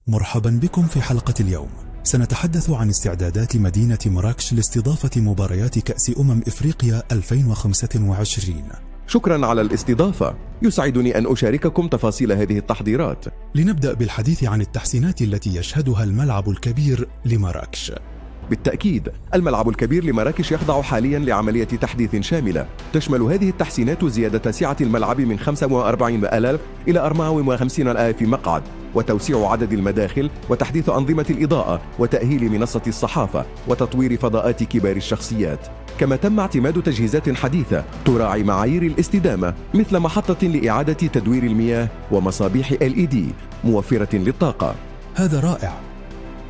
مرحبا بكم في حلقة اليوم. سنتحدث عن استعدادات مدينة مراكش لاستضافة مباريات كأس إفريقيا 2025. شكرا على الاستضافة، يسعدني أن أشارككم تفاصيل هذه التحضيرات. لنبدأ بالحديث عن التحسينات التي يشهدها الملعب الكبير لمراكش. بالتأكيد، الملعب الكبير لمراكش يخضع حاليا لعملية تحديث شاملة تشمل هذه التحسينات زيادة سعة الملعب من 45,000 إلى 54,000 مقعد، وتوسيع عدد المداخل، وتحديث أنظمة الإضاءة، وتأهيل منصة الصحافة، وتطوير فضاءات كبار الشخصيات. كما تم اعتماد تجهيزات حديثة تراعي معايير الاستدامة، مثل محطة لإعادة تدوير المياه ومصابيح LED موفرة للطاقة. هذا رائع.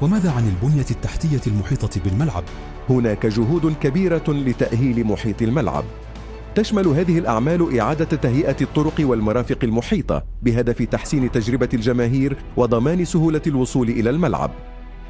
وماذا عن البنية التحتية المحيطة بالملعب؟ هناك جهود كبيرة لتأهيل محيط الملعب. تشمل هذه الأعمال إعادة تهيئة الطرق والمرافق المحيطة بهدف تحسين تجربة الجماهير وضمان سهولة الوصول إلى الملعب.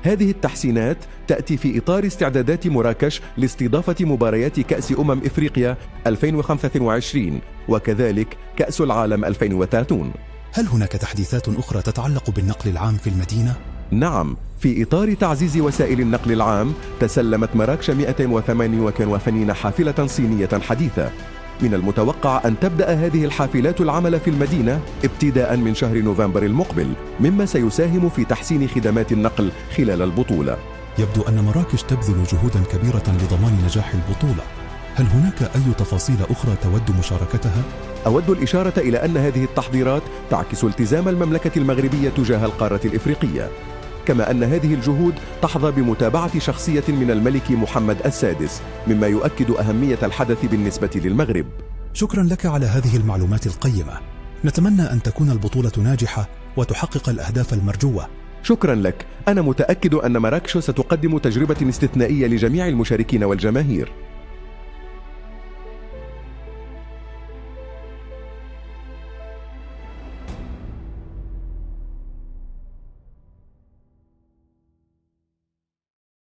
هذه التحسينات تأتي في إطار استعدادات مراكش لاستضافة مباريات كأس إفريقيا 2025 وكذلك كأس العالم 2030. هل هناك تحديثات أخرى تتعلق بالنقل العام في المدينة؟ نعم، في إطار تعزيز وسائل النقل العام تسلمت مراكش 188 حافلة صينية حديثة. من المتوقع أن تبدأ هذه الحافلات العمل في المدينة ابتداء من شهر نوفمبر المقبل، مما سيساهم في تحسين خدمات النقل خلال البطولة. يبدو أن مراكش تبذل جهودا كبيرة لضمان نجاح البطولة. هل هناك أي تفاصيل أخرى تود مشاركتها؟ أود الإشارة إلى أن هذه التحضيرات تعكس التزام المملكة المغربية تجاه القارة الإفريقية، كما أن هذه الجهود تحظى بمتابعة شخصية من الملك محمد السادس، مما يؤكد أهمية الحدث بالنسبة للمغرب. شكرا لك على هذه المعلومات القيمة. نتمنى أن تكون البطولة ناجحة وتحقق الأهداف المرجوة. شكرا لك، أنا متأكد أن مراكش ستقدم تجربة استثنائية لجميع المشاركين والجماهير.